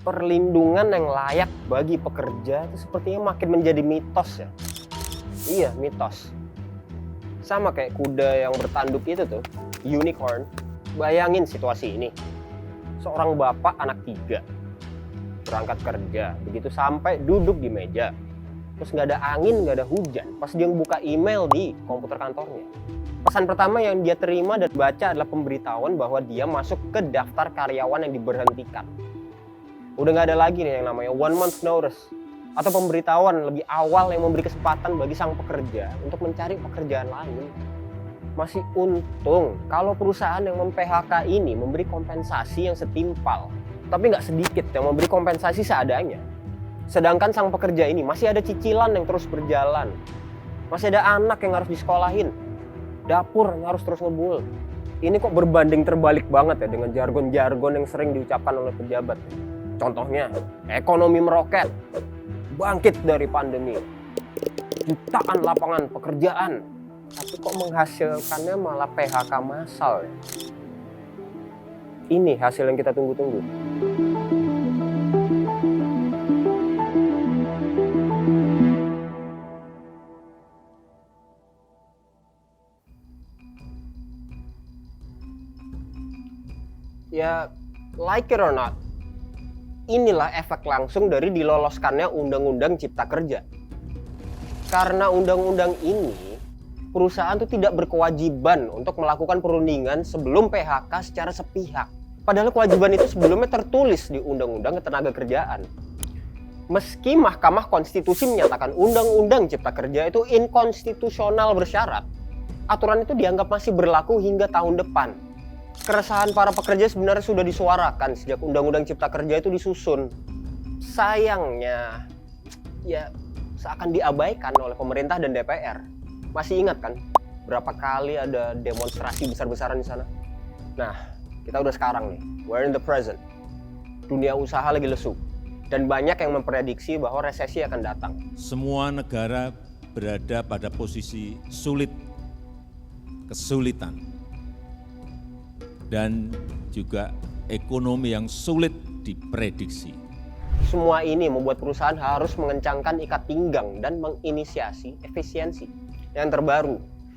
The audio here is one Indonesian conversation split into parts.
perlindungan yang layak bagi pekerja itu sepertinya makin menjadi mitos ya. Iya, mitos. Sama kayak kuda yang bertanduk itu tuh, unicorn. Bayangin situasi ini. Seorang bapak anak 3 berangkat kerja, begitu sampai duduk di meja. Terus nggak ada angin, nggak ada hujan. Pas dia buka email di komputer kantornya, pesan pertama yang dia terima dan baca adalah pemberitahuan bahwa dia masuk ke daftar karyawan yang diberhentikan. Udah nggak ada lagi nih yang namanya 1 month notice atau pemberitahuan lebih awal yang memberi kesempatan bagi sang pekerja untuk mencari pekerjaan lain. Masih untung kalau perusahaan yang mem-PHK ini memberi kompensasi yang setimpal, tapi nggak sedikit yang memberi kompensasi seadanya. Sedangkan sang pekerja ini masih ada cicilan yang terus berjalan, masih ada anak yang harus disekolahin, dapur yang harus terus ngebul. Ini kok berbanding terbalik banget ya dengan jargon-jargon yang sering diucapkan oleh pejabat. Contohnya, ekonomi meroket, bangkit dari pandemi, jutaan lapangan pekerjaan, tapi kok menghasilkannya malah PHK massal ya? Ini hasil yang kita tunggu-tunggu. Ya, like it or not, inilah efek langsung dari diloloskannya Undang-Undang Cipta Kerja. Karena undang-undang ini, perusahaan itu tidak berkewajiban untuk melakukan perundingan sebelum PHK secara sepihak. Padahal kewajiban itu sebelumnya tertulis di Undang-Undang Ketenagakerjaan. Meski Mahkamah Konstitusi menyatakan Undang-Undang Cipta Kerja itu inkonstitusional bersyarat, aturan itu dianggap masih berlaku hingga tahun depan. Keresahan para pekerja sebenarnya sudah disuarakan sejak Undang-Undang Cipta Kerja itu disusun. Sayangnya, ya seakan diabaikan oleh pemerintah dan DPR. Masih ingat kan berapa kali ada demonstrasi besar-besaran di sana? Nah, kita udah sekarang nih, we're in the present. Dunia usaha lagi lesu dan banyak yang memprediksi bahwa resesi akan datang. Semua negara berada pada posisi sulit, kesulitan, dan juga ekonomi yang sulit diprediksi. Semua ini membuat perusahaan harus mengencangkan ikat pinggang dan menginisiasi efisiensi. Yang terbaru,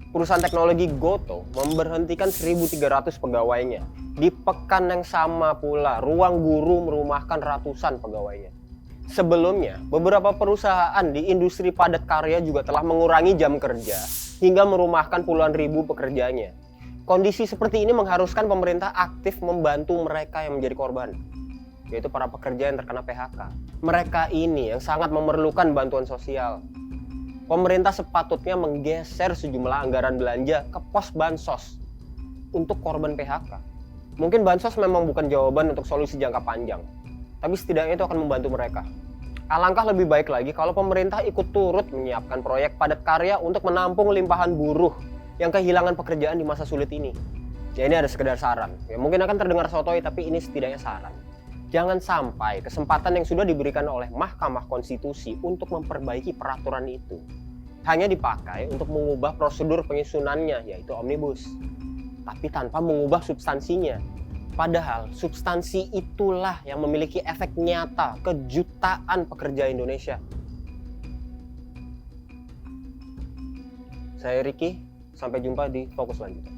perusahaan teknologi Goto memberhentikan 1.300 pegawainya. Di pekan yang sama pula, Ruang Guru merumahkan ratusan pegawainya. Sebelumnya, beberapa perusahaan di industri padat karya juga telah mengurangi jam kerja hingga merumahkan puluhan ribu pekerjanya. Kondisi seperti ini mengharuskan pemerintah aktif membantu mereka yang menjadi korban, yaitu para pekerja yang terkena PHK. Mereka ini yang sangat memerlukan bantuan sosial. Pemerintah sepatutnya menggeser sejumlah anggaran belanja ke pos bansos untuk korban PHK. Mungkin bansos memang bukan jawaban untuk solusi jangka panjang, tapi setidaknya itu akan membantu mereka. Alangkah lebih baik lagi kalau pemerintah ikut turut menyiapkan proyek padat karya untuk menampung limpahan buruh yang kehilangan pekerjaan di masa sulit ini. Ya ini ada sekedar saran. Ya mungkin akan terdengar sotoy, tapi ini setidaknya saran. Jangan sampai kesempatan yang sudah diberikan oleh Mahkamah Konstitusi untuk memperbaiki peraturan itu hanya dipakai untuk mengubah prosedur penyusunannya, yaitu omnibus, tapi tanpa mengubah substansinya. Padahal substansi itulah yang memiliki efek nyata ke jutaan pekerja Indonesia. Saya Ricky, sampai jumpa di Fokus selanjutnya.